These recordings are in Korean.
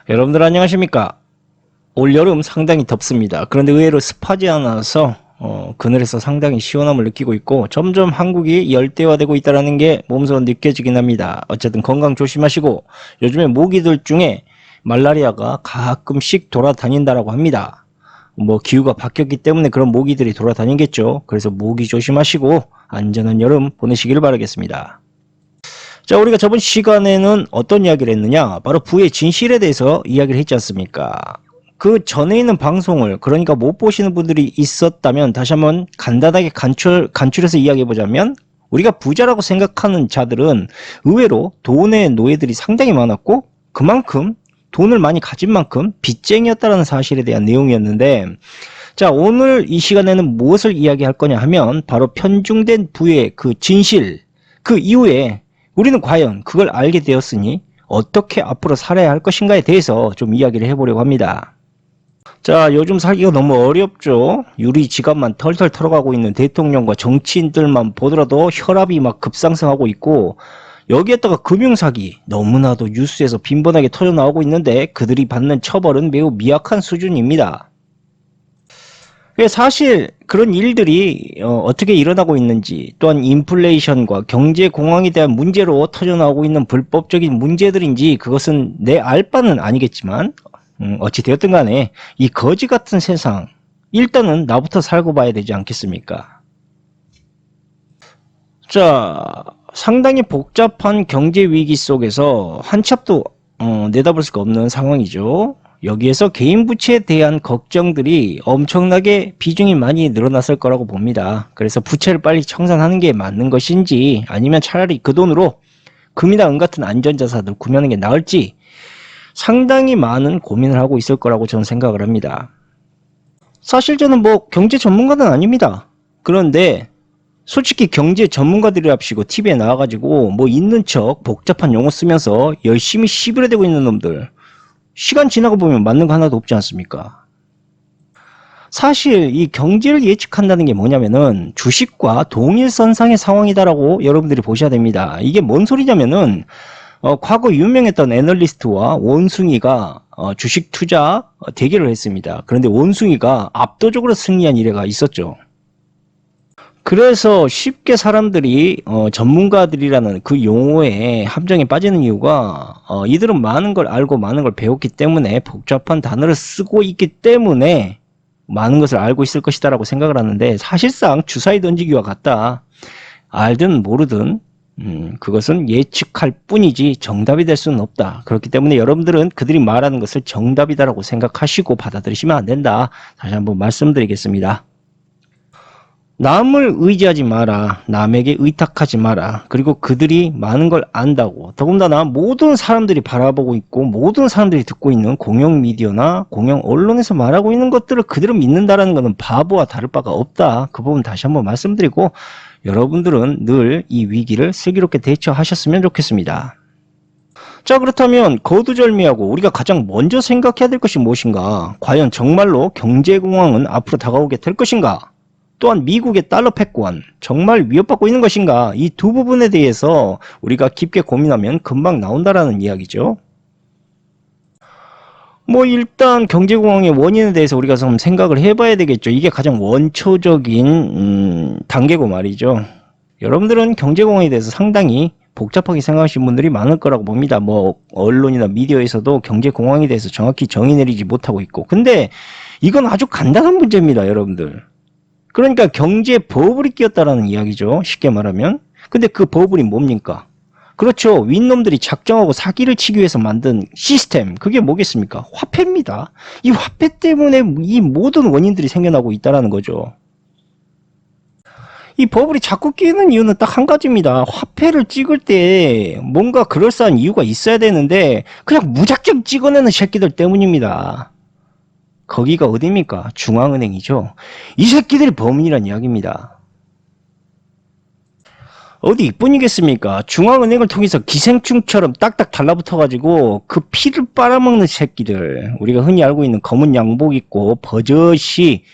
여러분들 안녕하십니까? 올여름 상당히 덥습니다. 그런데 의외로 습하지 않아서 그늘에서 상당히 시원함을 느끼고 있고 점점 한국이 열대화되고 있다는 게 몸소 느껴지긴 합니다. 어쨌든 건강 조심하시고 요즘에 모기들 중에 말라리아가 가끔씩 돌아다닌다라고 합니다. 뭐 기후가 바뀌었기 때문에 그런 모기들이 돌아다니겠죠. 그래서 모기 조심하시고 안전한 여름 보내시길 바라겠습니다. 자, 우리가 저번 시간에는 어떤 이야기를 했느냐? 바로 부의 진실에 대해서 이야기를 했지 않습니까? 그 전에 있는 방송을 그러니까 못 보시는 분들이 있었다면 다시 한번 간단하게 간추려서 이야기해 보자면 우리가 부자라고 생각하는 자들은 의외로 돈의 노예들이 상당히 많았고 그만큼 돈을 많이 가진 만큼 빚쟁이였다는 사실에 대한 내용이었는데 자, 오늘 이 시간에는 무엇을 이야기할 거냐 하면 바로 편중된 부의 그 진실 그 이후에 우리는 과연 그걸 알게 되었으니 어떻게 앞으로 살아야 할 것인가에 대해서 좀 이야기를 해보려고 합니다. 자, 요즘 살기가 너무 어렵죠. 유리 지갑만 털털 털어가고 있는 대통령과 정치인들만 보더라도 혈압이 막 급상승하고 있고 여기에다가 금융사기 너무나도 뉴스에서 빈번하게 터져나오고 있는데 그들이 받는 처벌은 매우 미약한 수준입니다. 사실 그런 일들이 어떻게 일어나고 있는지 또한 인플레이션과 경제 공황에 대한 문제로 터져나오고 있는 불법적인 문제들인지 그것은 내 알 바는 아니겠지만 어찌 되었든 간에 이 거지 같은 세상 일단은 나부터 살고 봐야 되지 않겠습니까? 자, 상당히 복잡한 경제 위기 속에서 한 치 앞도 내다볼 수가 없는 상황이죠. 여기에서 개인 부채에 대한 걱정들이 엄청나게 비중이 많이 늘어났을 거라고 봅니다. 그래서 부채를 빨리 청산하는 게 맞는 것인지 아니면 차라리 그 돈으로 금이나 은 같은 안전자산을 구매하는 게 나을지 상당히 많은 고민을 하고 있을 거라고 저는 생각을 합니다. 사실 저는 뭐 경제 전문가는 아닙니다. 그런데 솔직히 경제 전문가들이랍시고 TV에 나와가지고 뭐 있는 척 복잡한 용어 쓰면서 열심히 시비를 대고 있는 놈들 시간 지나고 보면 맞는 거 하나도 없지 않습니까? 사실 이 경제를 예측한다는 게 뭐냐면은 주식과 동일선상의 상황이다라고 여러분들이 보셔야 됩니다. 이게 뭔 소리냐면은 과거 유명했던 애널리스트와 원숭이가 주식 투자 대결을 했습니다. 그런데 원숭이가 압도적으로 승리한 일화가 있었죠. 그래서 쉽게 사람들이 전문가들이라는 그 용어에 함정에 빠지는 이유가 이들은 많은 걸 알고 많은 걸 배웠기 때문에 복잡한 단어를 쓰고 있기 때문에 많은 것을 알고 있을 것이다 라고 생각을 하는데 사실상 주사위 던지기와 같다. 알든 모르든 그것은 예측할 뿐이지 정답이 될 수는 없다. 그렇기 때문에 여러분들은 그들이 말하는 것을 정답이다라고 생각하시고 받아들이시면 안 된다. 다시 한번 말씀드리겠습니다. 남을 의지하지 마라. 남에게 의탁하지 마라. 그리고 그들이 많은 걸 안다고. 더군다나 모든 사람들이 바라보고 있고 모든 사람들이 듣고 있는 공영 미디어나 공영 언론에서 말하고 있는 것들을 그대로 믿는다라는 것은 바보와 다를 바가 없다. 그 부분 다시 한번 말씀드리고 여러분들은 늘 이 위기를 슬기롭게 대처하셨으면 좋겠습니다. 자, 그렇다면 거두절미하고 우리가 가장 먼저 생각해야 될 것이 무엇인가? 과연 정말로 경제공황은 앞으로 다가오게 될 것인가? 또한 미국의 달러 패권 정말 위협받고 있는 것인가? 이 두 부분에 대해서 우리가 깊게 고민하면 금방 나온다라는 이야기죠. 뭐 일단 경제공황의 원인에 대해서 우리가 좀 생각을 해봐야 되겠죠. 이게 가장 원초적인 단계고 말이죠. 여러분들은 경제공황에 대해서 상당히 복잡하게 생각하시는 분들이 많을 거라고 봅니다. 뭐 언론이나 미디어에서도 경제공황에 대해서 정확히 정의 내리지 못하고 있고 근데 이건 아주 간단한 문제입니다. 여러분들. 그러니까 경제 버블이 끼었다라는 이야기죠. 쉽게 말하면. 근데 그 버블이 뭡니까? 그렇죠. 윗놈들이 작정하고 사기를 치기 위해서 만든 시스템. 그게 뭐겠습니까? 화폐입니다. 이 화폐 때문에 이 모든 원인들이 생겨나고 있다는 거죠. 이 버블이 자꾸 끼는 이유는 딱 한 가지입니다. 화폐를 찍을 때 뭔가 그럴싸한 이유가 있어야 되는데 그냥 무작정 찍어내는 새끼들 때문입니다. 거기가 어디입니까? 중앙은행이죠. 이 새끼들이 범인이란 이야기입니다. 어디 이뿐이겠습니까? 중앙은행을 통해서 기생충처럼 딱딱 달라붙어가지고 그 피를 빨아먹는 새끼들. 우리가 흔히 알고 있는 검은 양복 입고 버젓이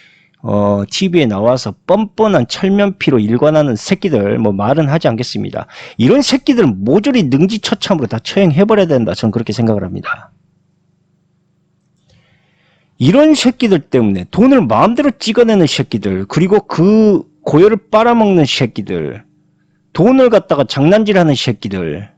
TV에 나와서 뻔뻔한 철면피로 일관하는 새끼들 뭐 말은 하지 않겠습니다. 이런 새끼들은 모조리 능지처참으로 다 처형해버려야 된다. 저는 그렇게 생각을 합니다. 이런 새끼들 때문에 돈을 마음대로 찍어내는 새끼들, 그리고 그 고열을 빨아먹는 새끼들, 돈을 갖다가 장난질하는 새끼들,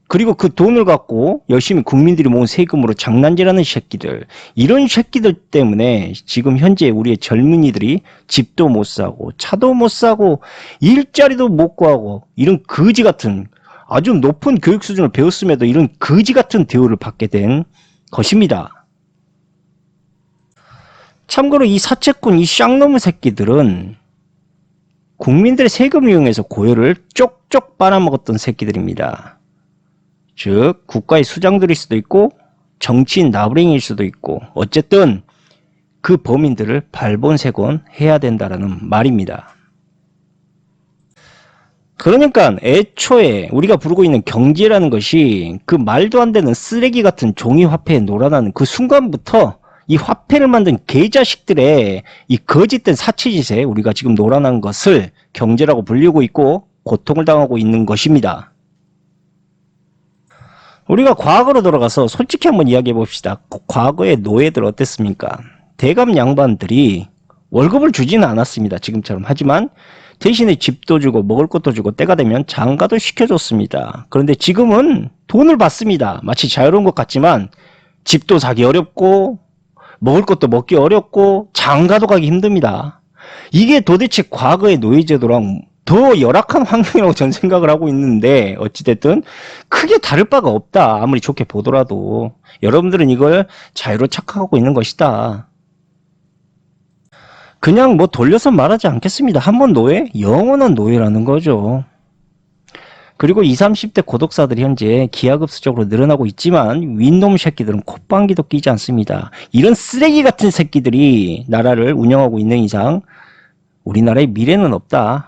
그리고 그 돈을 갖고 열심히 국민들이 모은 세금으로 장난질하는 새끼들, 이런 새끼들 때문에 지금 현재 우리의 젊은이들이 집도 못 사고 차도 못 사고 일자리도 못 구하고 이런 거지 같은, 아주 높은 교육 수준을 배웠음에도 이런 거지 같은 대우를 받게 된 것입니다. 참고로 이 사채꾼, 이 쌍놈의 새끼들은 국민들의 세금을 이용해서 고열을 쪽쪽 빨아먹었던 새끼들입니다. 즉 국가의 수장들일 수도 있고 정치인 나부랭이일 수도 있고, 어쨌든 그 범인들을 발본색원해야 된다라는 말입니다. 그러니까 애초에 우리가 부르고 있는 경제라는 것이 그 말도 안 되는 쓰레기 같은 종이 화폐에 놀아나는 그 순간부터 이 화폐를 만든 개자식들의 이 거짓된 사치짓에 우리가 지금 놀아난 것을 경제라고 불리고 있고 고통을 당하고 있는 것입니다. 우리가 과거로 돌아가서 솔직히 한번 이야기해 봅시다. 과거의 노예들 어땠습니까? 대감 양반들이 월급을 주지는 않았습니다. 지금처럼. 하지만 대신에 집도 주고 먹을 것도 주고 때가 되면 장가도 시켜줬습니다. 그런데 지금은 돈을 받습니다. 마치 자유로운 것 같지만 집도 사기 어렵고 먹을 것도 먹기 어렵고 장가도 가기 힘듭니다. 이게 도대체 과거의 노예제도랑 더 열악한 환경이라고 저는 생각을 하고 있는데, 어찌됐든 크게 다를 바가 없다. 아무리 좋게 보더라도 여러분들은 이걸 자유로 착각하고 있는 것이다. 그냥 뭐 돌려서 말하지 않겠습니다. 한번 노예? 영원한 노예라는 거죠. 그리고 20, 30대 고독사들이 현재 기하급수적으로 늘어나고 있지만 윗놈 새끼들은 콧방귀도 끼지 않습니다. 이런 쓰레기 같은 새끼들이 나라를 운영하고 있는 이상 우리나라의 미래는 없다.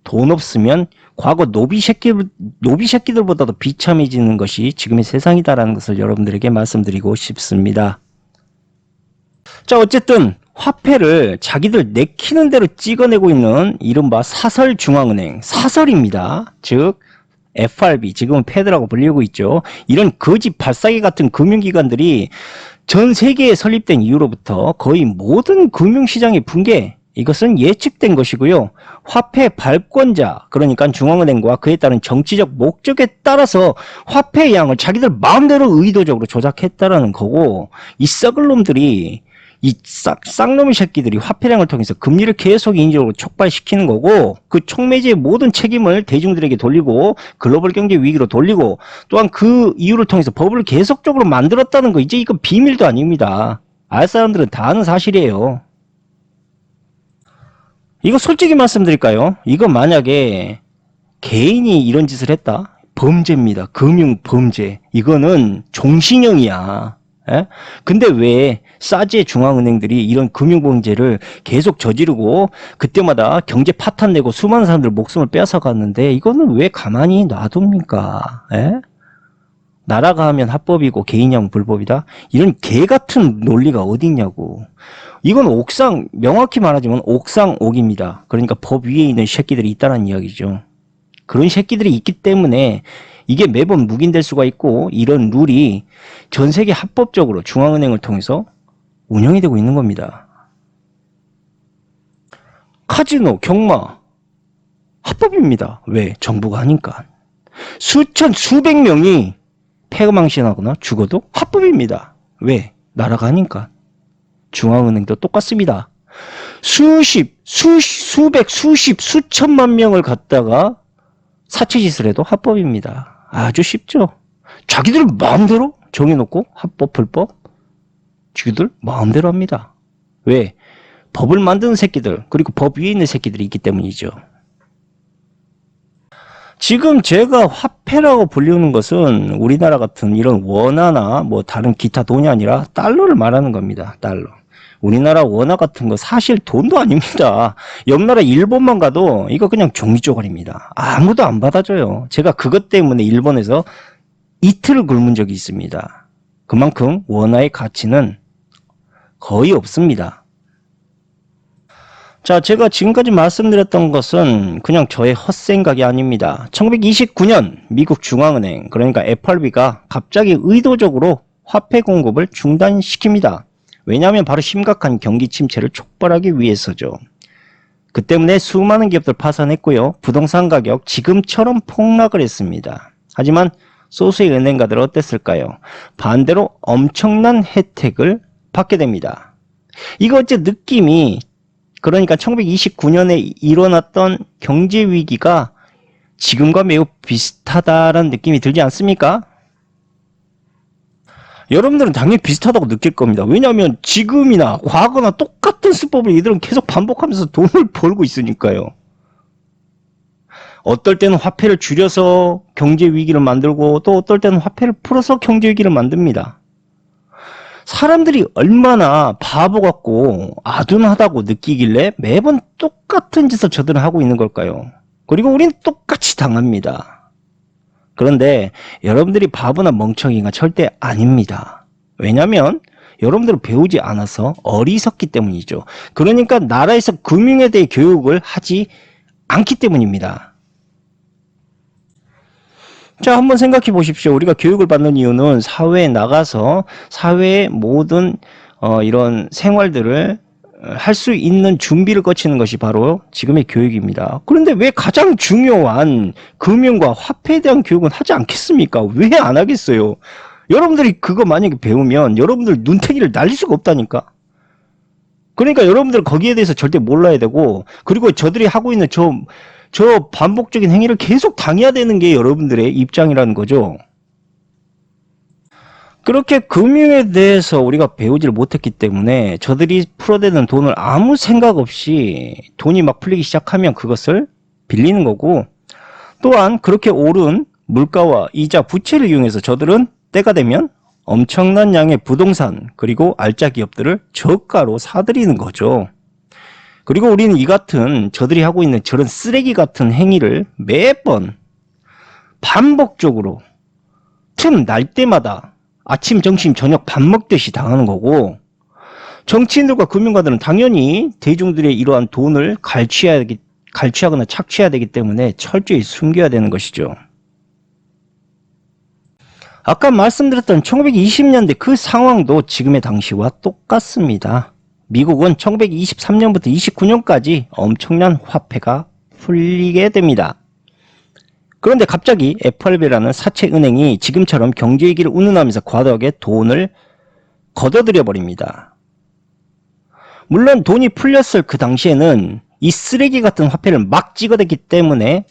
돈 없으면 과거 노비 새끼들보다도 비참해지는 것이 지금의 세상이다라는 것을 여러분들에게 말씀드리고 싶습니다. 자, 어쨌든 화폐를 자기들 내키는 대로 찍어내고 있는 이른바 사설중앙은행, 사설입니다. 즉 FRB, 지금은 패드라고 불리고 있죠. 이런 거짓 발사기 같은 금융기관들이 전 세계에 설립된 이후로부터 거의 모든 금융시장의 붕괴, 이것은 예측된 것이고요. 화폐 발권자, 그러니까 중앙은행과 그에 따른 정치적 목적에 따라서 화폐의 양을 자기들 마음대로 의도적으로 조작했다라는 거고, 이 썩을 놈들이, 이 쌍놈의 새끼들이 화폐량을 통해서 금리를 계속 인위적으로 촉발시키는 거고, 그 촉매제의 모든 책임을 대중들에게 돌리고 글로벌 경제 위기로 돌리고, 또한 그 이유를 통해서 법을 계속적으로 만들었다는 거, 이제 이건 비밀도 아닙니다. 알 사람들은 다 아는 사실이에요. 이거 솔직히 말씀드릴까요? 이거 만약에 개인이 이런 짓을 했다? 범죄입니다. 금융범죄. 이거는 종신형이야. 예? 근데 왜 싸지의 중앙은행들이 이런 금융범죄를 계속 저지르고 그때마다 경제 파탄 내고 수많은 사람들 목숨을 빼앗아갔는데 이거는 왜 가만히 놔둡니까? 예? 나라가 하면 합법이고 개인이 하면 불법이다? 이런 개같은 논리가 어디 있냐고. 이건 옥상, 명확히 말하자면 옥상옥입니다. 그러니까 법 위에 있는 새끼들이 있다는 이야기죠. 그런 새끼들이 있기 때문에 이게 매번 묵인될 수가 있고, 이런 룰이 전 세계 합법적으로 중앙은행을 통해서 운영이 되고 있는 겁니다. 카지노, 경마 합법입니다. 왜? 정부가 하니까. 수천, 수백 명이 폐가망신하거나 죽어도 합법입니다. 왜? 나라가 하니까. 중앙은행도 똑같습니다. 수백, 수천만 명을 갖다가 사채짓을 해도 합법입니다. 아주 쉽죠. 자기들 마음대로 정해놓고 합법, 불법 자기들 마음대로 합니다. 왜? 법을 만드는 새끼들, 그리고 법 위에 있는 새끼들이 있기 때문이죠. 지금 제가 화폐라고 불리는 것은 우리나라 같은 이런 원화나 뭐 다른 기타 돈이 아니라 달러를 말하는 겁니다. 달러. 우리나라 원화 같은 거 사실 돈도 아닙니다. 옆나라 일본만 가도 이거 그냥 종이조각입니다. 아무도 안 받아줘요. 제가 그것 때문에 일본에서 이틀을 굶은 적이 있습니다. 그만큼 원화의 가치는 거의 없습니다. 자, 제가 지금까지 말씀드렸던 것은 그냥 저의 헛생각이 아닙니다. 1929년 미국 중앙은행, 그러니까 FRB가 갑자기 의도적으로 화폐 공급을 중단시킵니다. 왜냐하면 바로 심각한 경기 침체를 촉발하기 위해서죠. 그 때문에 수많은 기업들 파산했고요. 부동산 가격 지금처럼 폭락을 했습니다. 하지만 소수의 은행가들은 어땠을까요? 반대로 엄청난 혜택을 받게 됩니다. 이거 어째 느낌이, 그러니까 1929년에 일어났던 경제 위기가 지금과 매우 비슷하다라는 느낌이 들지 않습니까? 여러분들은 당연히 비슷하다고 느낄 겁니다. 왜냐하면 지금이나 과거나 똑같은 수법을 이들은 계속 반복하면서 돈을 벌고 있으니까요. 어떨 때는 화폐를 줄여서 경제 위기를 만들고, 또 어떨 때는 화폐를 풀어서 경제 위기를 만듭니다. 사람들이 얼마나 바보 같고 아둔하다고 느끼길래 매번 똑같은 짓을 저들은 하고 있는 걸까요? 그리고 우린 똑같이 당합니다. 그런데 여러분들이 바보나 멍청이가 절대 아닙니다. 왜냐하면 여러분들은 배우지 않아서 어리석기 때문이죠. 그러니까 나라에서 금융에 대해 교육을 하지 않기 때문입니다. 자, 한번 생각해 보십시오. 우리가 교육을 받는 이유는 사회에 나가서 사회의 모든 이런 생활들을 할 수 있는 준비를 거치는 것이 바로 지금의 교육입니다. 그런데 왜 가장 중요한 금융과 화폐에 대한 교육은 하지 않겠습니까? 왜 안 하겠어요? 여러분들이 그거 만약에 배우면 여러분들 눈탱이를 날릴 수가 없다니까. 그러니까 여러분들 거기에 대해서 절대 몰라야 되고, 그리고 저들이 하고 있는 저 반복적인 행위를 계속 당해야 되는 게 여러분들의 입장이라는 거죠. 그렇게 금융에 대해서 우리가 배우지를 못했기 때문에 저들이 풀어대는 돈을 아무 생각 없이 돈이 막 풀리기 시작하면 그것을 빌리는 거고, 또한 그렇게 오른 물가와 이자, 부채를 이용해서 저들은 때가 되면 엄청난 양의 부동산 그리고 알짜 기업들을 저가로 사들이는 거죠. 그리고 우리는 이 같은 저들이 하고 있는 저런 쓰레기 같은 행위를 매번 반복적으로 틈 날 때마다 아침, 점심, 저녁 밥 먹듯이 당하는 거고, 정치인들과 금융가들은 당연히 대중들의 이러한 돈을 갈취하거나 착취해야 되기 때문에 철저히 숨겨야 되는 것이죠. 아까 말씀드렸던 1920년대 그 상황도 지금의 당시와 똑같습니다. 미국은 1923년부터 29년까지 엄청난 화폐가 풀리게 됩니다. 그런데 갑자기 FRB라는 사채 은행이 지금처럼 경제위기를 운운하면서 과도하게 돈을 걷어들여 버립니다. 물론 돈이 풀렸을 그 당시에는 이 쓰레기 같은 화폐를 막 찍어댔기 때문에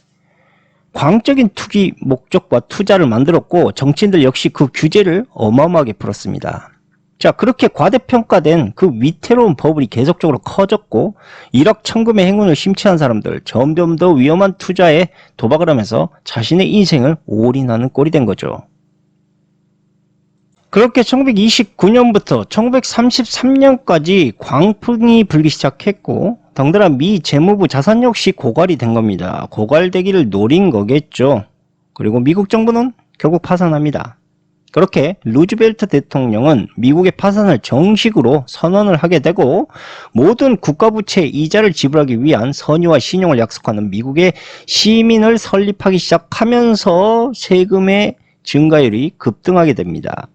광적인 투기 목적과 투자를 만들었고, 정치인들 역시 그 규제를 어마어마하게 풀었습니다. 자, 그렇게 과대평가된 그 위태로운 버블이 계속적으로 커졌고, 일확천금의 행운을 심취한 사람들, 점점 더 위험한 투자에 도박을 하면서 자신의 인생을 올인하는 꼴이 된 거죠. 그렇게 1929년부터 1933년까지 광풍이 불기 시작했고, 덩달아 미 재무부 자산 역시 고갈이 된 겁니다. 고갈되기를 노린 거겠죠. 그리고 미국 정부는 결국 파산합니다. 그렇게 루즈벨트 대통령은 미국의 파산을 정식으로 선언을 하게 되고, 모든 국가부채 이자를 지불하기 위한 선의와 신용을 약속하는 미국의 시민을 설립하기 시작하면서 세금의 증가율이 급등하게 됩니다.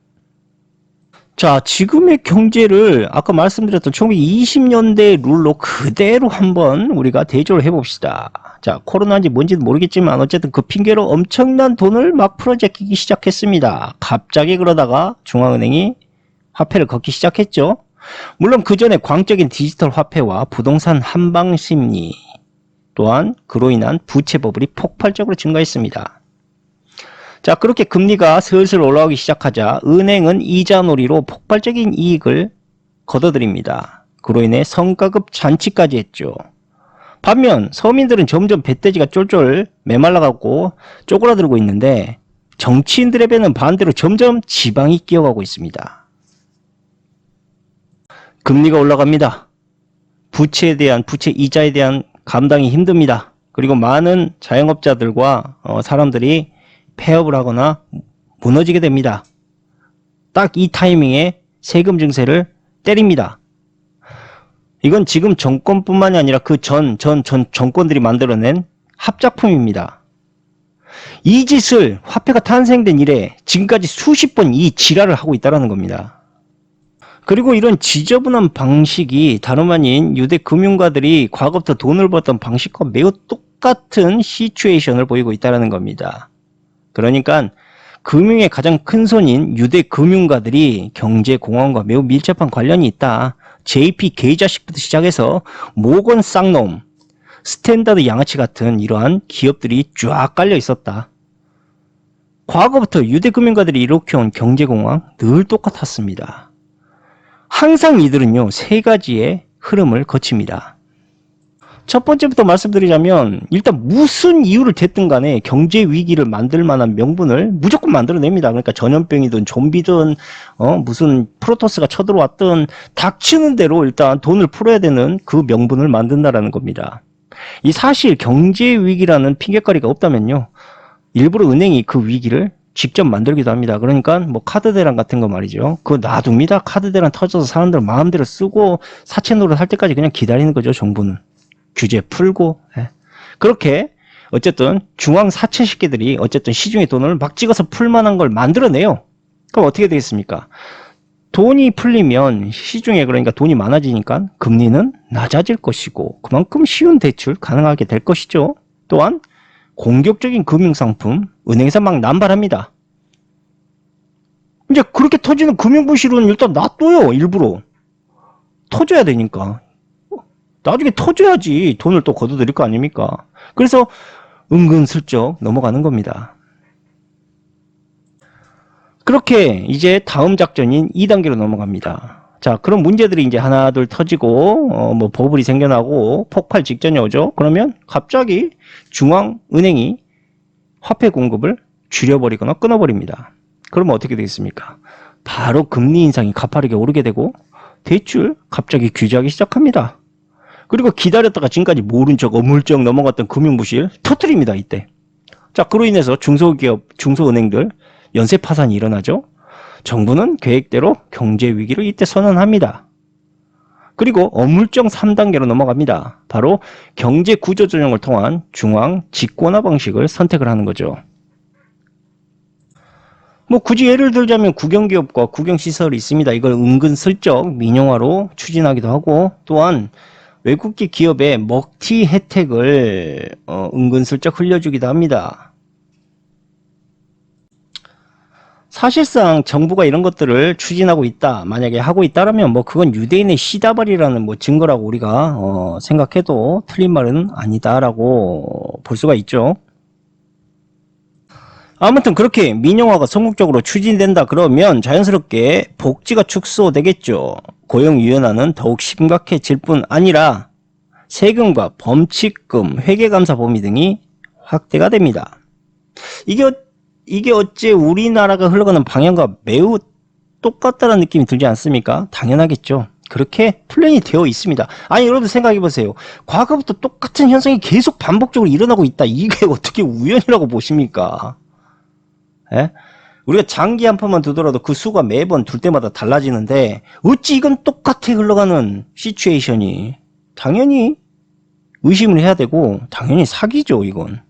자, 지금의 경제를 아까 말씀드렸던 1920년대 룰로 그대로 한번 우리가 대조를 해봅시다. 자, 코로나인지 뭔지는 모르겠지만 어쨌든 그 핑계로 엄청난 돈을 막 풀어제끼기 시작했습니다. 갑자기 그러다가 중앙은행이 화폐를 걷기 시작했죠. 물론 그 전에 광적인 디지털 화폐와 부동산 한방심리, 또한 그로 인한 부채 버블이 폭발적으로 증가했습니다. 자, 그렇게 금리가 슬슬 올라오기 시작하자 은행은 이자놀이로 폭발적인 이익을 거둬들입니다. 그로 인해 성과급 잔치까지 했죠. 반면 서민들은 점점 배돼지가 쫄쫄 메말라가고 쪼그라들고 있는데, 정치인들의 배는 반대로 점점 지방이 끼어가고 있습니다. 금리가 올라갑니다. 부채 이자에 대한 감당이 힘듭니다. 그리고 많은 자영업자들과 사람들이 폐업을 하거나 무너지게 됩니다. 딱 이 타이밍에 세금 증세를 때립니다. 이건 지금 정권뿐만이 아니라 그 정권들이 만들어낸 합작품입니다. 이 짓을 화폐가 탄생된 이래 지금까지 수십 번 이 지랄을 하고 있다는 겁니다. 그리고 이런 지저분한 방식이 다름 아닌 유대 금융가들이 과거부터 돈을 벌었던 방식과 매우 똑같은 시츄에이션을 보이고 있다는 겁니다. 그러니까 금융의 가장 큰 손인 유대 금융가들이 경제공황과 매우 밀접한 관련이 있다. JP 개자식부터 시작해서 모건 쌍놈, 스탠다드 양아치 같은 이러한 기업들이 쫙 깔려 있었다. 과거부터 유대 금융가들이 일으켜온 경제공황 늘 똑같았습니다. 항상 이들은요, 세 가지의 흐름을 거칩니다. 첫 번째부터 말씀드리자면 일단 무슨 이유를 됐든 간에 경제 위기를 만들 만한 명분을 무조건 만들어냅니다. 그러니까 전염병이든 좀비든 무슨 프로토스가 쳐들어왔든 닥치는 대로 일단 돈을 풀어야 되는 그 명분을 만든다라는 겁니다. 이 사실 경제 위기라는 핑계거리가 없다면요, 일부러 은행이 그 위기를 직접 만들기도 합니다. 그러니까 뭐 카드 대란 같은 거 말이죠. 그거 놔둡니다. 카드 대란 터져서 사람들 마음대로 쓰고 사채 노릇 할 때까지 그냥 기다리는 거죠. 정부는 규제 풀고. 그렇게 어쨌든 중앙 사채 새끼들이 어쨌든 시중에 돈을 막 찍어서 풀만한 걸 만들어내요. 그럼 어떻게 되겠습니까? 돈이 풀리면 시중에, 그러니까 돈이 많아지니까 금리는 낮아질 것이고 그만큼 쉬운 대출 가능하게 될 것이죠. 또한 공격적인 금융상품 은행에서 막 남발합니다. 이제 그렇게 터지는 금융부실은 일단 놔둬요. 일부러 터져야 되니까. 나중에 터져야지 돈을 또 걷어들일 거 아닙니까? 그래서 은근슬쩍 넘어가는 겁니다. 그렇게 이제 다음 작전인 2단계로 넘어갑니다. 자, 그럼 문제들이 이제 하나둘 터지고 뭐 버블이 생겨나고 폭발 직전이 오죠. 그러면 갑자기 중앙은행이 화폐 공급을 줄여버리거나 끊어버립니다. 그러면 어떻게 되겠습니까? 바로 금리 인상이 가파르게 오르게 되고 대출 갑자기 규제하기 시작합니다. 그리고 기다렸다가 지금까지 모른 척 어물쩍 넘어갔던 금융부실 터뜨립니다. 이때. 자, 그로 인해서 중소기업, 중소은행들 연쇄 파산이 일어나죠. 정부는 계획대로 경제 위기를 이때 선언합니다. 그리고 어물쩍 3단계로 넘어갑니다. 바로 경제 구조 조정을 통한 중앙 집권화 방식을 선택을 하는 거죠. 뭐 굳이 예를 들자면 국영기업과 국영시설이 있습니다. 이걸 은근슬쩍 민영화로 추진하기도 하고, 또한 외국계 기업의 먹튀 혜택을 은근슬쩍 흘려주기도 합니다. 사실상 정부가 이런 것들을 추진하고 있다, 만약에 하고 있다라면 뭐 그건 유대인의 시다발이라는 뭐 증거라고 우리가 생각해도 틀린 말은 아니다라고 볼 수가 있죠. 아무튼 그렇게 민영화가 성공적으로 추진된다 그러면 자연스럽게 복지가 축소되겠죠. 고용 유연화는 더욱 심각해질 뿐 아니라 세금과 범칙금, 회계감사 범위 등이 확대가 됩니다. 이게 어째 우리나라가 흘러가는 방향과 매우 똑같다는 느낌이 들지 않습니까? 당연하겠죠. 그렇게 플랜이 되어 있습니다. 아니, 여러분 생각해보세요. 과거부터 똑같은 현상이 계속 반복적으로 일어나고 있다. 이게 어떻게 우연이라고 보십니까? 예? 우리가 장기 한 판만 두더라도 그 수가 매번 둘 때마다 달라지는데 어찌 이건 똑같이 흘러가는 시츄에이션이, 당연히 의심을 해야 되고 당연히 사기죠, 이건.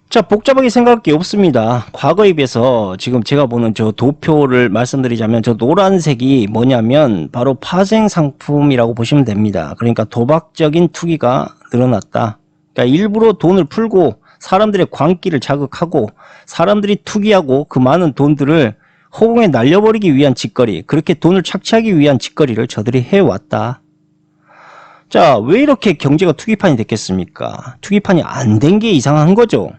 자, 복잡하게 생각할 게 없습니다. 과거에 비해서 지금 제가 보는 저 도표를 말씀드리자면 저 노란색이 뭐냐면 바로 파생상품이라고 보시면 됩니다. 그러니까 도박적인 투기가 늘어났다. 그러니까 일부러 돈을 풀고 사람들의 광기를 자극하고 사람들이 투기하고 그 많은 돈들을 허공에 날려버리기 위한 짓거리, 그렇게 돈을 착취하기 위한 짓거리를 저들이 해왔다. 자, 왜 이렇게 경제가 투기판이 됐겠습니까? 투기판이 안 된 게 이상한 거죠.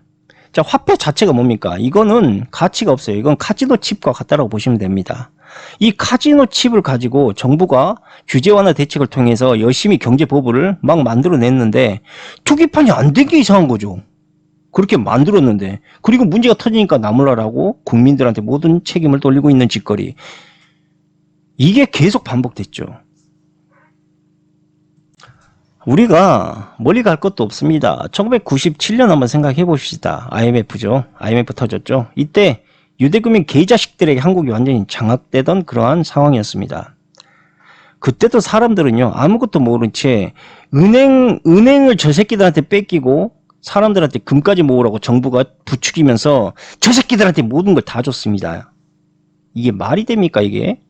자, 화폐 자체가 뭡니까? 이거는 가치가 없어요. 이건 카지노 칩과 같다라고 보시면 됩니다. 이 카지노 칩을 가지고 정부가 규제 완화 대책을 통해서 열심히 경제 버블을 막 만들어냈는데 투기판이 안 된 게 이상한 거죠. 그렇게 만들었는데, 그리고 문제가 터지니까 나몰라라고 국민들한테 모든 책임을 돌리고 있는 짓거리, 이게 계속 반복됐죠. 우리가 멀리 갈 것도 없습니다. 1997년 한번 생각해 봅시다. IMF죠. IMF 터졌죠. 이때 유대금융 개자식들에게 한국이 완전히 장악되던 그러한 상황이었습니다. 그때도 사람들은요, 아무것도 모른 채 은행을 저 새끼들한테 뺏기고 사람들한테 금까지 모으라고 정부가 부추기면서 저 새끼들한테 모든 걸 다 줬습니다. 이게 말이 됩니까 이게?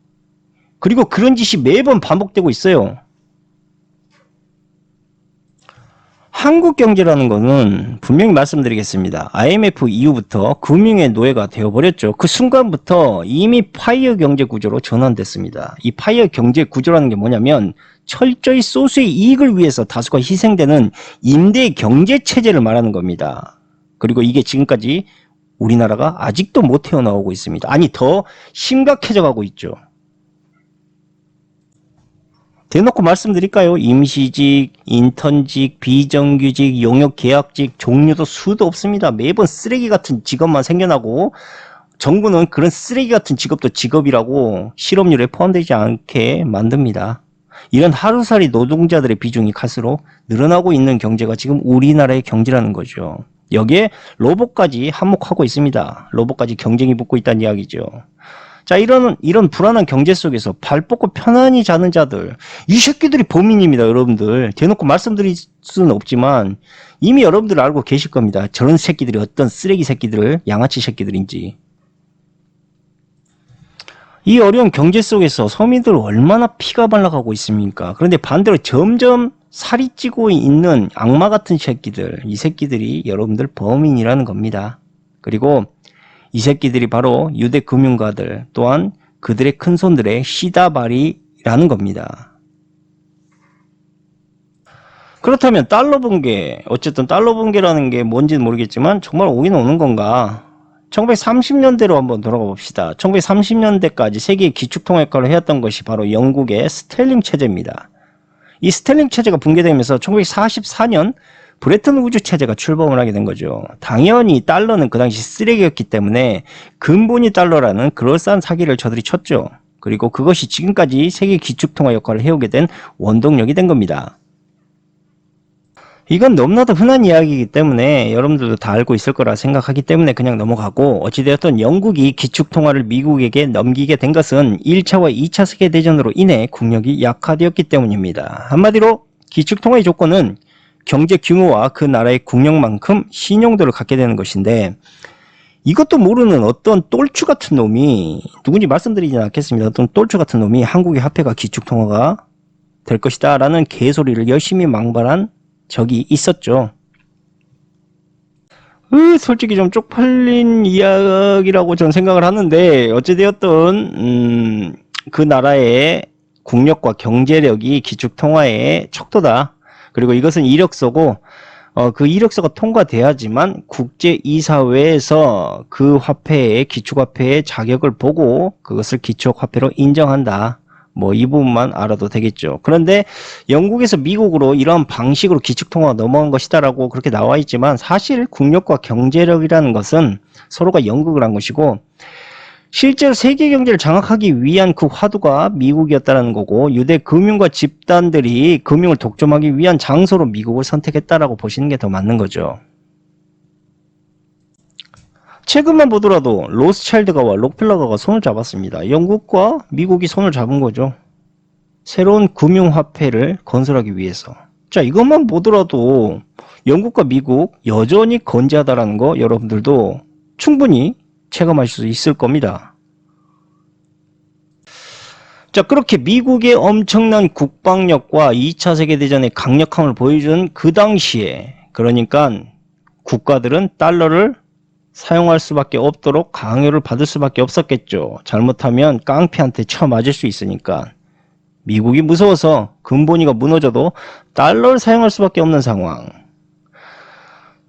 그리고 그런 짓이 매번 반복되고 있어요. 한국 경제라는 거는 분명히 말씀드리겠습니다. IMF 이후부터 금융의 노예가 되어버렸죠. 그 순간부터 이미 파이어 경제 구조로 전환됐습니다. 이 파이어 경제 구조라는 게 뭐냐면 철저히 소수의 이익을 위해서 다수가 희생되는 임대 경제 체제를 말하는 겁니다. 그리고 이게 지금까지 우리나라가 아직도 못 헤어나오고 있습니다. 아니, 더 심각해져 가고 있죠. 대놓고 말씀드릴까요? 임시직, 인턴직, 비정규직, 용역계약직 종류도 수도 없습니다. 매번 쓰레기 같은 직업만 생겨나고 정부는 그런 쓰레기 같은 직업도 직업이라고 실업률에 포함되지 않게 만듭니다. 이런 하루살이 노동자들의 비중이 갈수록 늘어나고 있는 경제가 지금 우리나라의 경제라는 거죠. 여기에 로봇까지 한몫하고 있습니다. 로봇까지 경쟁이 붙고 있다는 이야기죠. 자, 이런 불안한 경제 속에서 발 뻗고 편안히 자는 자들, 이 새끼들이 범인입니다, 여러분들. 대놓고 말씀드릴 수는 없지만 이미 여러분들 알고 계실 겁니다. 저런 새끼들이 어떤 쓰레기 새끼들을, 양아치 새끼들인지. 이 어려운 경제 속에서 서민들 얼마나 피가 말라가고 있습니까? 그런데 반대로 점점 살이 찌고 있는 악마 같은 새끼들, 이 새끼들이 여러분들 범인이라는 겁니다. 그리고 이 새끼들이 바로 유대 금융가들, 또한 그들의 큰손들의 시다바리라는 겁니다. 그렇다면 달러 붕괴, 어쨌든 달러 붕괴라는 게 뭔지는 모르겠지만 정말 오긴 오는 건가? 1930년대로 한번 돌아가 봅시다. 1930년대까지 세계의 기축통화 역할을 해왔던 것이 바로 영국의 스텔링 체제입니다. 이 스텔링 체제가 붕괴되면서 1944년 브레튼 우주 체제가 출범을 하게 된 거죠. 당연히 달러는 그 당시 쓰레기였기 때문에 근본이 달러라는 그럴싸한 사기를 저들이 쳤죠. 그리고 그것이 지금까지 세계 기축통화 역할을 해오게 된 원동력이 된 겁니다. 이건 너무나도 흔한 이야기이기 때문에 여러분들도 다 알고 있을 거라 생각하기 때문에 그냥 넘어가고, 어찌되었든 영국이 기축통화를 미국에게 넘기게 된 것은 1차와 2차 세계대전으로 인해 국력이 약화되었기 때문입니다. 한마디로 기축통화의 조건은 경제 규모와 그 나라의 국력만큼 신용도를 갖게 되는 것인데, 이것도 모르는 어떤 똘추 같은 놈이, 누군지 말씀드리진 않겠습니다. 어떤 똘추 같은 놈이 한국의 화폐가 기축통화가 될 것이다 라는 개소리를 열심히 망발한 적이 있었죠. 솔직히 좀 쪽팔린 이야기라고 저는 생각을 하는데, 어찌되었든 그 나라의 국력과 경제력이 기축통화의 척도다. 그리고 이것은 이력서고, 그 이력서가 통과돼야지만 국제이사회에서 그 화폐의, 기축화폐의 자격을 보고 그것을 기축화폐로 인정한다. 뭐 이 부분만 알아도 되겠죠. 그런데 영국에서 미국으로 이런 방식으로 기축통화가 넘어간 것이다라고 그렇게 나와 있지만, 사실 국력과 경제력이라는 것은 서로가 연극을 한 것이고, 실제로 세계 경제를 장악하기 위한 그 화두가 미국이었다는 거고, 유대 금융가 집단들이 금융을 독점하기 위한 장소로 미국을 선택했다라고 보시는 게 더 맞는 거죠. 최근만 보더라도 로스차일드가와 록펠러가가 손을 잡았습니다. 영국과 미국이 손을 잡은 거죠. 새로운 금융화폐를 건설하기 위해서. 자, 이것만 보더라도 영국과 미국 여전히 건재하다라는 거 여러분들도 충분히 체감할 수 있을 겁니다. 자, 그렇게 미국의 엄청난 국방력과 2차 세계대전의 강력함을 보여준 그 당시에, 그러니까 국가들은 달러를 사용할 수밖에 없도록 강요를 받을 수밖에 없었겠죠. 잘못하면 깡패한테 쳐맞을 수 있으니까. 미국이 무서워서 근본위가 무너져도 달러를 사용할 수밖에 없는 상황.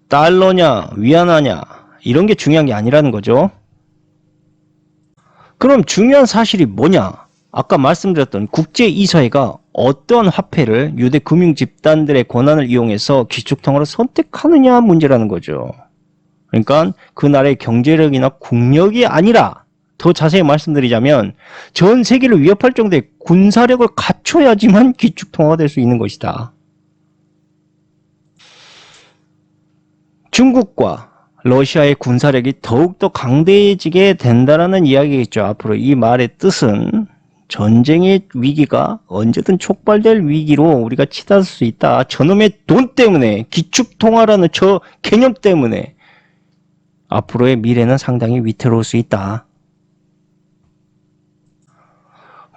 달러냐 위안화냐 이런 게 중요한 게 아니라는 거죠. 그럼 중요한 사실이 뭐냐? 아까 말씀드렸던 국제이사회가 어떤 화폐를 유대 금융집단들의 권한을 이용해서 기축통화로 선택하느냐 문제라는 거죠. 그러니까 그 나라의 경제력이나 국력이 아니라, 더 자세히 말씀드리자면 전 세계를 위협할 정도의 군사력을 갖춰야지만 기축통화가 될 수 있는 것이다. 중국과 러시아의 군사력이 더욱더 강대해지게 된다라는 이야기겠죠. 앞으로 이 말의 뜻은 전쟁의 위기가 언제든 촉발될 위기로 우리가 치닫을 수 있다. 저놈의 돈 때문에, 기축통화라는 저 개념 때문에 앞으로의 미래는 상당히 위태로울 수 있다.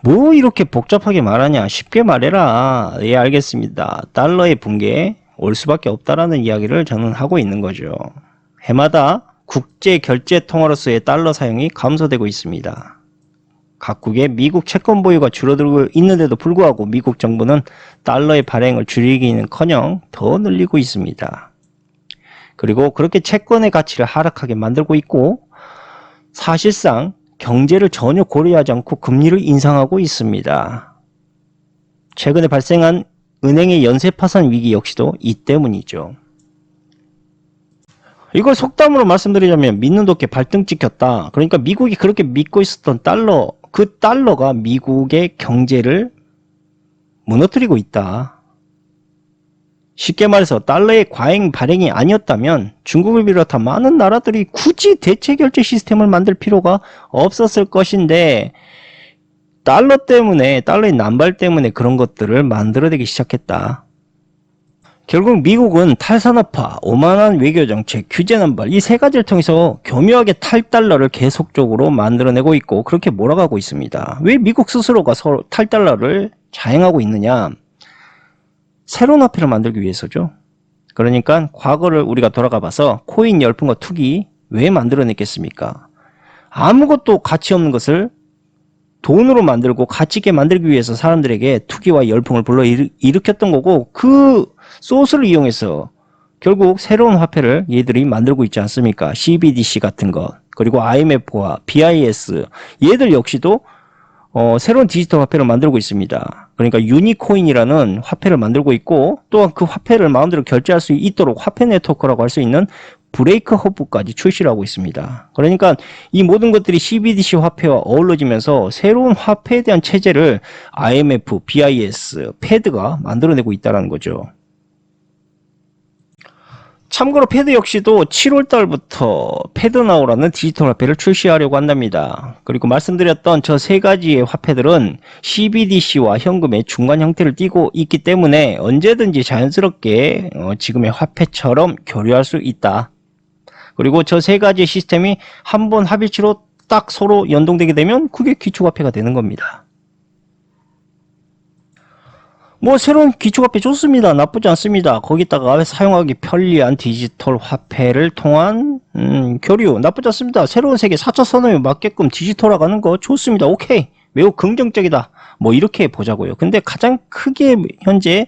뭐 이렇게 복잡하게 말하냐? 쉽게 말해라. 예, 알겠습니다. 달러의 붕괴 올 수밖에 없다라는 이야기를 저는 하고 있는 거죠. 해마다 국제 결제 통화로서의 달러 사용이 감소되고 있습니다. 각국의 미국 채권 보유가 줄어들고 있는데도 불구하고 미국 정부는 달러의 발행을 줄이기는커녕 더 늘리고 있습니다. 그리고 그렇게 채권의 가치를 하락하게 만들고 있고 사실상 경제를 전혀 고려하지 않고 금리를 인상하고 있습니다. 최근에 발생한 은행의 연쇄 파산 위기 역시도 이 때문이죠. 이걸 속담으로 말씀드리자면 믿는 도끼 발등 찍혔다. 그러니까 미국이 그렇게 믿고 있었던 달러, 그 달러가 미국의 경제를 무너뜨리고 있다. 쉽게 말해서 달러의 과잉 발행이 아니었다면 중국을 비롯한 많은 나라들이 굳이 대체 결제 시스템을 만들 필요가 없었을 것인데 달러 때문에, 달러의 남발 때문에 그런 것들을 만들어내기 시작했다. 결국 미국은 탈산업화, 오만한 외교정책, 규제 남발 이 세 가지를 통해서 교묘하게 탈달러를 계속적으로 만들어내고 있고 그렇게 몰아가고 있습니다. 왜 미국 스스로가 서로 탈달러를 자행하고 있느냐? 새로운 화폐를 만들기 위해서죠. 그러니까 과거를 우리가 돌아가 봐서 코인 열풍과 투기 왜 만들어냈겠습니까? 아무것도 가치 없는 것을 돈으로 만들고 가치 있게 만들기 위해서 사람들에게 투기와 열풍을 불러일으켰던 거고 그 소스를 이용해서 결국 새로운 화폐를 얘들이 만들고 있지 않습니까? CBDC 같은 것 그리고 IMF와 BIS 얘들 역시도 새로운 디지털 화폐를 만들고 있습니다. 그러니까 유니코인이라는 화폐를 만들고 있고 또한 그 화폐를 마음대로 결제할 수 있도록 화폐 네트워크라고 할 수 있는 브레이크 허브까지 출시를 하고 있습니다. 그러니까 이 모든 것들이 CBDC 화폐와 어우러지면서 새로운 화폐에 대한 체제를 IMF, BIS, 패드가 만들어내고 있다는 거죠. 참고로 패드 역시도 7월달부터 패드나우라는 디지털 화폐를 출시하려고 한답니다. 그리고 말씀드렸던 저 세 가지의 화폐들은 CBDC와 현금의 중간 형태를 띠고 있기 때문에 언제든지 자연스럽게 지금의 화폐처럼 교류할 수 있다. 그리고 저 세 가지 시스템이 한 번 합일치로 딱 서로 연동되게 되면 그게 기초화폐가 되는 겁니다. 뭐 새로운 기초화폐 좋습니다. 나쁘지 않습니다. 거기다가 사용하기 편리한 디지털 화폐를 통한 교류 나쁘지 않습니다. 새로운 세계 4차 산업에 맞게끔 디지털화가는 거 좋습니다. 오케이. 매우 긍정적이다. 뭐 이렇게 보자고요. 근데 가장 크게 현재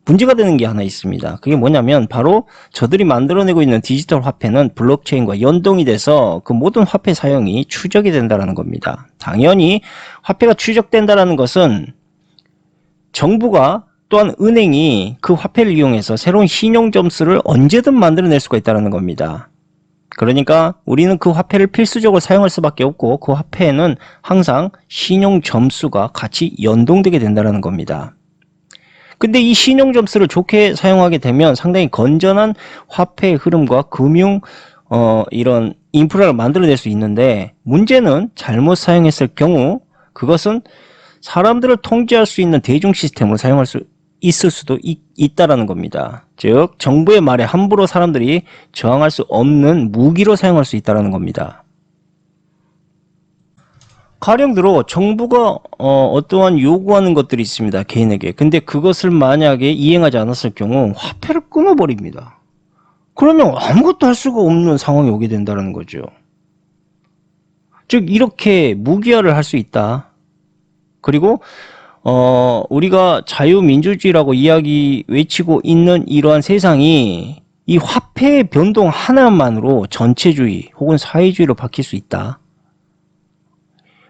문제가 되는 게 하나 있습니다. 그게 뭐냐면 바로 저들이 만들어내고 있는 디지털 화폐는 블록체인과 연동이 돼서 그 모든 화폐 사용이 추적이 된다는 겁니다. 당연히 화폐가 추적된다는 것은 정부가 또한 은행이 그 화폐를 이용해서 새로운 신용 점수를 언제든 만들어낼 수가 있다는 겁니다. 그러니까 우리는 그 화폐를 필수적으로 사용할 수밖에 없고 그 화폐에는 항상 신용 점수가 같이 연동되게 된다는 겁니다. 근데 이 신용 점수를 좋게 사용하게 되면 상당히 건전한 화폐의 흐름과 금융 이런 인프라를 만들어낼 수 있는데 문제는 잘못 사용했을 경우 그것은 사람들을 통제할 수 있는 대중 시스템을 사용할 수 있을 수도 있다라는 겁니다. 즉 정부의 말에 함부로 사람들이 저항할 수 없는 무기로 사용할 수 있다라는 겁니다. 가령 들어 정부가 어떠한 요구하는 것들이 있습니다. 개인에게. 근데 그것을 만약에 이행하지 않았을 경우 화폐를 끊어버립니다. 그러면 아무것도 할 수가 없는 상황이 오게 된다는 거죠. 즉 이렇게 무기화를 할 수 있다. 그리고 우리가 자유민주주의라고 외치고 있는 이러한 세상이 이 화폐의 변동 하나만으로 전체주의 혹은 사회주의로 바뀔 수 있다.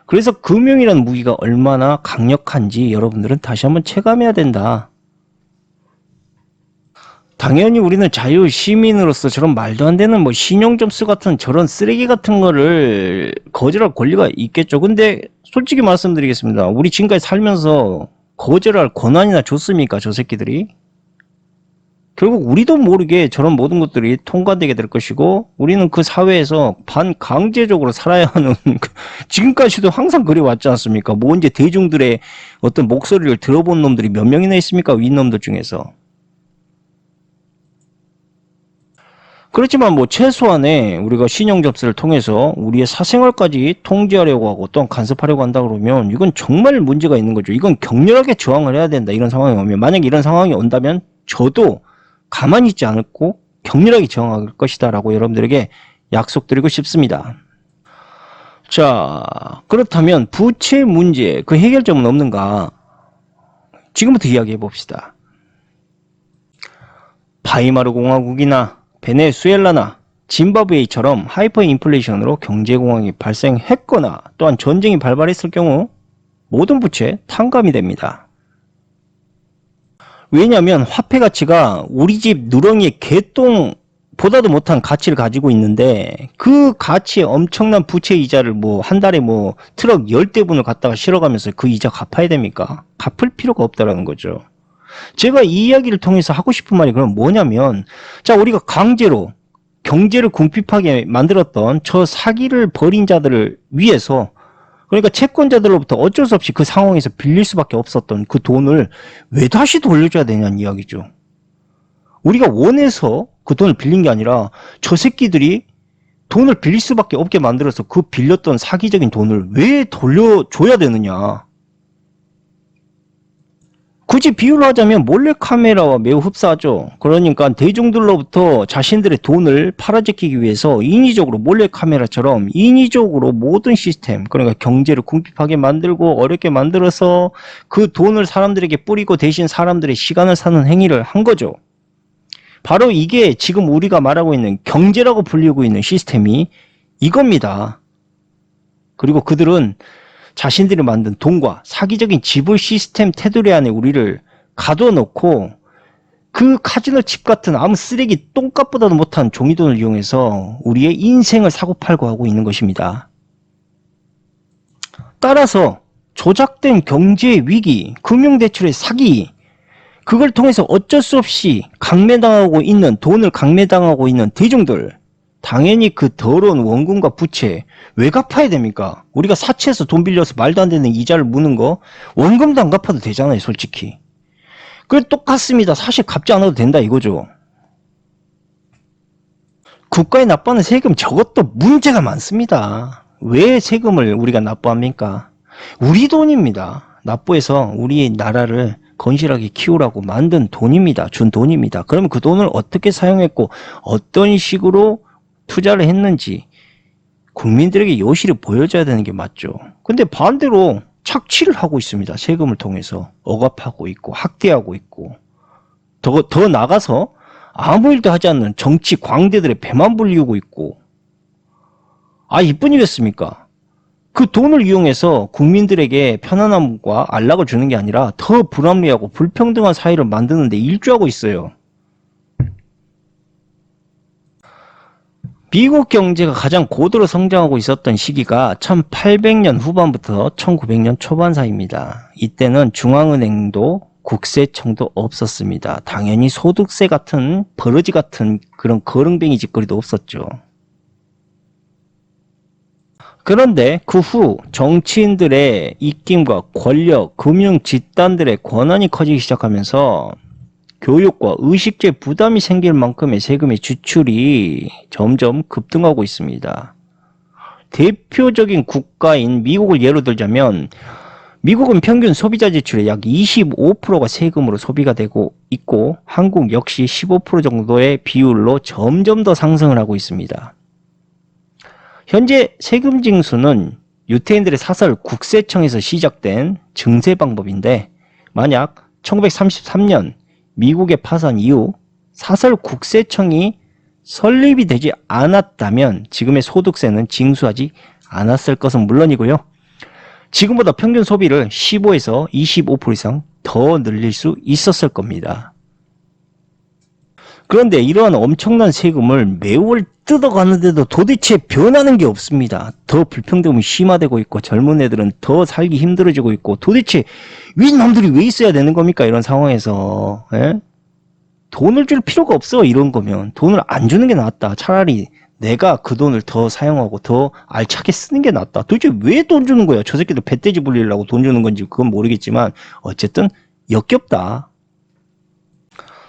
그래서 금융이라는 무기가 얼마나 강력한지 여러분들은 다시 한번 체감해야 된다. 당연히 우리는 자유 시민으로서 저런 말도 안 되는 뭐 신용점수 같은 저런 쓰레기 같은 거를 거절할 권리가 있겠죠. 근데 솔직히 말씀드리겠습니다. 우리 지금까지 살면서 거절할 권한이나 줬습니까? 저 새끼들이. 결국 우리도 모르게 저런 모든 것들이 통과되게 될 것이고 우리는 그 사회에서 반강제적으로 살아야 하는 지금까지도 항상 그래왔지 않습니까? 뭐 언제 대중들의 어떤 목소리를 들어본 놈들이 몇 명이나 있습니까? 윗놈들 중에서. 그렇지만 뭐 최소한의 우리가 신용접수를 통해서 우리의 사생활까지 통제하려고 하고 또한 간섭하려고 한다 그러면 이건 정말 문제가 있는 거죠. 이건 격렬하게 저항을 해야 된다. 이런 상황이 오면, 만약에 이런 상황이 온다면 저도 가만히 있지 않고 격렬하게 저항할 것이다 라고 여러분들에게 약속드리고 싶습니다. 자, 그렇다면 부채 문제 그 해결점은 없는가? 지금부터 이야기해 봅시다. 바이마르 공화국이나 베네수엘라나 짐바브웨이처럼 하이퍼 인플레이션으로 경제공황이 발생했거나 또한 전쟁이 발발했을 경우 모든 부채 탕감이 됩니다. 왜냐하면 화폐 가치가 우리 집 누렁이의 개똥보다도 못한 가치를 가지고 있는데 그 가치에 엄청난 부채 이자를 뭐 한 달에 뭐 트럭 10대분을 갖다가 실어가면서 그 이자 갚아야 됩니까? 갚을 필요가 없다라는 거죠. 제가 이 이야기를 통해서 하고 싶은 말이 그럼 뭐냐면, 자, 우리가 강제로 경제를 궁핍하게 만들었던 저 사기를 벌인 자들을 위해서, 그러니까 채권자들로부터 어쩔 수 없이 그 상황에서 빌릴 수밖에 없었던 그 돈을 왜 다시 돌려줘야 되냐는 이야기죠. 우리가 원해서 그 돈을 빌린 게 아니라 저 새끼들이 돈을 빌릴 수밖에 없게 만들어서 그 빌렸던 사기적인 돈을 왜 돌려줘야 되느냐. 굳이 비유를 하자면 몰래카메라와 매우 흡사하죠. 그러니까 대중들로부터 자신들의 돈을 팔아제끼기 위해서 인위적으로 몰래카메라처럼 인위적으로 모든 시스템, 그러니까 경제를 궁핍하게 만들고 어렵게 만들어서 그 돈을 사람들에게 뿌리고 대신 사람들의 시간을 사는 행위를 한 거죠. 바로 이게 지금 우리가 말하고 있는 경제라고 불리고 있는 시스템이 이겁니다. 그리고 그들은 자신들이 만든 돈과 사기적인 지불 시스템 테두리 안에 우리를 가둬놓고 그 카지노 칩 같은 아무 쓰레기 똥값보다도 못한 종이돈을 이용해서 우리의 인생을 사고팔고 하고 있는 것입니다. 따라서 조작된 경제 위기, 금융대출의 사기, 그걸 통해서 어쩔 수 없이 강매당하고 있는, 돈을 강매당하고 있는 대중들, 당연히 그 더러운 원금과 부채 왜 갚아야 됩니까? 우리가 사채에서 돈 빌려서 말도 안 되는 이자를 무는 거 원금도 안 갚아도 되잖아요, 솔직히. 그게 똑같습니다. 사실 갚지 않아도 된다 이거죠. 국가에 납부하는 세금 저것도 문제가 많습니다. 왜 세금을 우리가 납부합니까? 우리 돈입니다. 납부해서 우리 나라를 건실하게 키우라고 만든 돈입니다. 준 돈입니다. 그러면 그 돈을 어떻게 사용했고 어떤 식으로 투자를 했는지 국민들에게 여실히 보여줘야 되는 게 맞죠. 근데 반대로 착취를 하고 있습니다. 세금을 통해서 억압하고 있고 학대하고 있고 더 나가서 아무 일도 하지 않는 정치 광대들의 배만 불리우고 있고, 이뿐이겠습니까? 그 돈을 이용해서 국민들에게 편안함과 안락을 주는 게 아니라 더 불합리하고 불평등한 사회를 만드는 데 일조하고 있어요. 미국 경제가 가장 고도로 성장하고 있었던 시기가 1800년 후반부터 1900년 초반 사이입니다. 이때는 중앙은행도 국세청도 없었습니다. 당연히 소득세 같은 버러지 같은 그런 거렁뱅이 짓거리도 없었죠. 그런데 그 후 정치인들의 입김과 권력, 금융 집단들의 권한이 커지기 시작하면서 교육과 의식주의 부담이 생길 만큼의 세금의 지출이 점점 급등하고 있습니다. 대표적인 국가인 미국을 예로 들자면 미국은 평균 소비자 지출의 약 25%가 세금으로 소비가 되고 있고 한국 역시 15% 정도의 비율로 점점 더 상승을 하고 있습니다. 현재 세금 징수는 유태인들의 사설 국세청에서 시작된 증세 방법인데, 만약 1933년 미국의 파산 이후 사설 국세청이 설립이 되지 않았다면 지금의 소득세는 징수하지 않았을 것은 물론이고요. 지금보다 평균 소비를 15에서 25% 이상 더 늘릴 수 있었을 겁니다. 그런데 이러한 엄청난 세금을 매월 뜯어가는데도 도대체 변하는 게 없습니다. 더 불평등이 심화되고 있고 젊은 애들은 더 살기 힘들어지고 있고, 도대체 윗놈들이 왜 있어야 되는 겁니까? 이런 상황에서. 돈을 줄 필요가 없어. 이런 거면 돈을 안 주는 게 낫다. 차라리 내가 그 돈을 더 사용하고 더 알차게 쓰는 게 낫다. 도대체 왜 돈 주는 거야? 저 새끼들 배떼지 불리려고 돈 주는 건지 그건 모르겠지만 어쨌든 역겹다.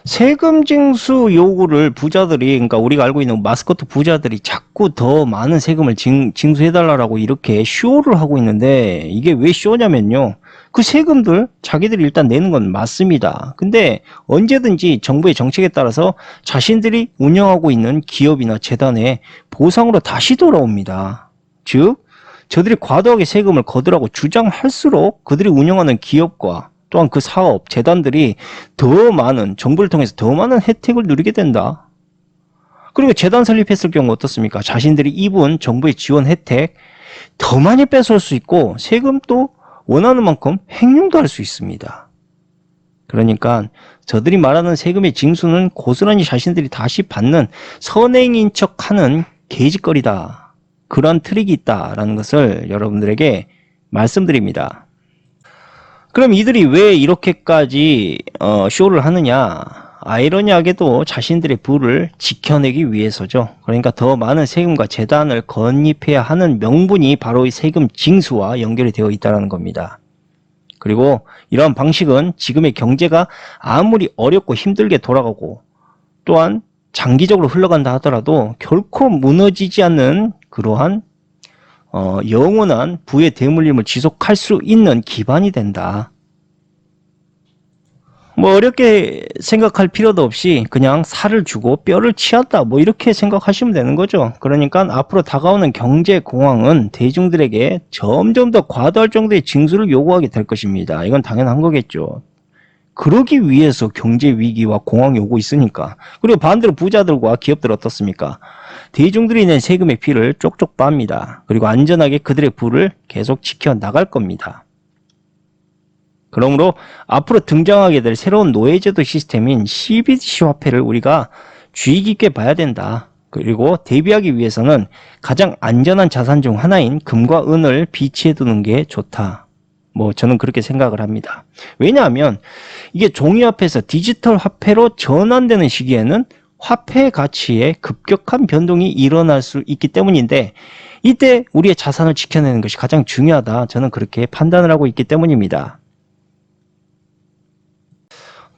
세금 징수 요구를 부자들이, 그러니까 우리가 알고 있는 마스코트 부자들이 자꾸 더 많은 세금을 징수해달라고 이렇게 쇼를 하고 있는데, 이게 왜 쇼냐면요. 그 세금들 자기들이 일단 내는 건 맞습니다. 근데 언제든지 정부의 정책에 따라서 자신들이 운영하고 있는 기업이나 재단에 보상으로 다시 돌아옵니다. 즉, 저들이 과도하게 세금을 거두라고 주장할수록 그들이 운영하는 기업과 또한 그 사업, 재단들이 더 많은, 정부를 통해서 더 많은 혜택을 누리게 된다. 그리고 재단 설립했을 경우 어떻습니까? 자신들이 입은 정부의 지원 혜택 더 많이 뺏어올 수 있고 세금도 원하는 만큼 횡령도 할 수 있습니다. 그러니까 저들이 말하는 세금의 징수는 고스란히 자신들이 다시 받는 선행인 척하는 개짓거리다. 그런 트릭이 있다라는 것을 여러분들에게 말씀드립니다. 그럼 이들이 왜 이렇게까지 쇼를 하느냐? 아이러니하게도 자신들의 부를 지켜내기 위해서죠. 그러니까 더 많은 세금과 재단을 건립해야 하는 명분이 바로 이 세금 징수와 연결이 되어 있다는 겁니다. 그리고 이러한 방식은 지금의 경제가 아무리 어렵고 힘들게 돌아가고 또한 장기적으로 흘러간다 하더라도 결코 무너지지 않는 그러한 영원한 부의 대물림을 지속할 수 있는 기반이 된다. 뭐 어렵게 생각할 필요도 없이 그냥 살을 주고 뼈를 치었다 뭐 이렇게 생각하시면 되는 거죠. 그러니까 앞으로 다가오는 경제 공황은 대중들에게 점점 더 과도할 정도의 징수를 요구하게 될 것입니다. 이건 당연한 거겠죠. 그러기 위해서 경제 위기와 공황이 오고 있으니까. 그리고 반대로 부자들과 기업들 어떻습니까? 대중들이 낸 세금의 피를 쪽쪽 빱니다. 그리고 안전하게 그들의 부를 계속 지켜나갈 겁니다. 그러므로 앞으로 등장하게 될 새로운 노예제도 시스템인 CBDC 화폐를 우리가 주의 깊게 봐야 된다. 그리고 대비하기 위해서는 가장 안전한 자산 중 하나인 금과 은을 비치해 두는 게 좋다. 뭐 저는 그렇게 생각을 합니다. 왜냐하면 이게 종이화폐에서 디지털 화폐로 전환되는 시기에는 화폐 가치에 급격한 변동이 일어날 수 있기 때문인데 이때 우리의 자산을 지켜내는 것이 가장 중요하다. 저는 그렇게 판단을 하고 있기 때문입니다.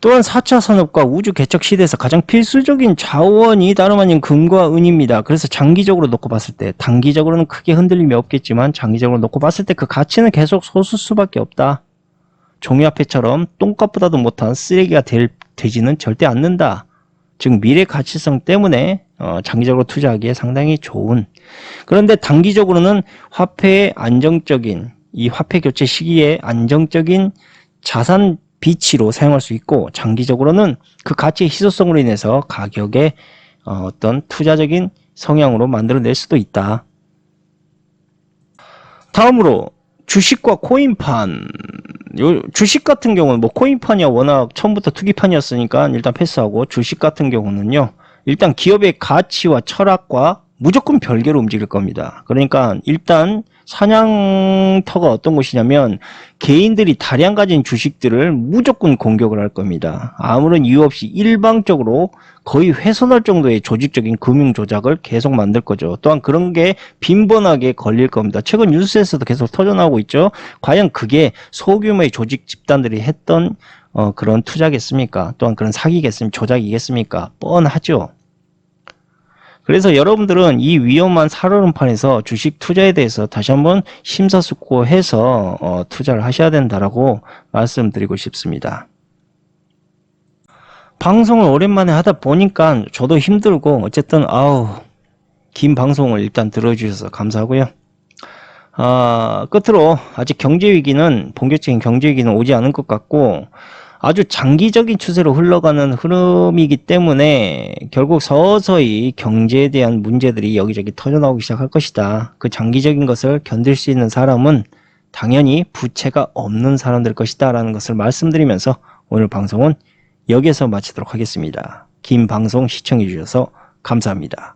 또한 4차 산업과 우주 개척 시대에서 가장 필수적인 자원이 다름 아닌 금과 은입니다. 그래서 장기적으로 놓고 봤을 때 단기적으로는 크게 흔들림이 없겠지만 장기적으로 놓고 봤을 때 그 가치는 계속 솟을 수밖에 없다. 종이화폐처럼 똥값보다도 못한 쓰레기가 되지는 절대 않는다. 즉 미래 가치성 때문에 장기적으로 투자하기에 상당히 좋은, 그런데 단기적으로는 화폐의 안정적인, 이 화폐 교체 시기에 안정적인 자산 비치로 사용할 수 있고 장기적으로는 그 가치의 희소성으로 인해서 가격의 어떤 투자적인 성향으로 만들어낼 수도 있다. 다음으로 주식과 코인판. 주식 같은 경우는 뭐 코인판이야 워낙 처음부터 투기판이었으니까 일단 패스하고, 주식 같은 경우는요 일단 기업의 가치와 철학과 무조건 별개로 움직일 겁니다. 그러니까 일단 사냥터가 어떤 곳이냐면 개인들이 다량 가진 주식들을 무조건 공격을 할 겁니다. 아무런 이유 없이 일방적으로 거의 훼손할 정도의 조직적인 금융 조작을 계속 만들 거죠. 또한 그런 게 빈번하게 걸릴 겁니다. 최근 뉴스에서도 계속 터져나오고 있죠. 과연 그게 소규모의 조직 집단들이 했던 그런 투자겠습니까? 또한 그런 사기겠습니까? 조작이겠습니까? 뻔하죠. 그래서 여러분들은 이 위험한 살얼음판에서 주식 투자에 대해서 다시 한번 심사숙고해서 투자를 하셔야 된다라고 말씀드리고 싶습니다. 방송을 오랜만에 하다 보니까 저도 힘들고 어쨌든 긴 방송을 일단 들어주셔서 감사하고요. 끝으로 아직 경제위기는, 본격적인 경제위기는 오지 않은 것 같고 아주 장기적인 추세로 흘러가는 흐름이기 때문에 결국 서서히 경제에 대한 문제들이 여기저기 터져나오기 시작할 것이다. 그 장기적인 것을 견딜 수 있는 사람은 당연히 부채가 없는 사람들 것이다 라는 것을 말씀드리면서 오늘 방송은 여기에서 마치도록 하겠습니다. 긴 방송 시청해 주셔서 감사합니다.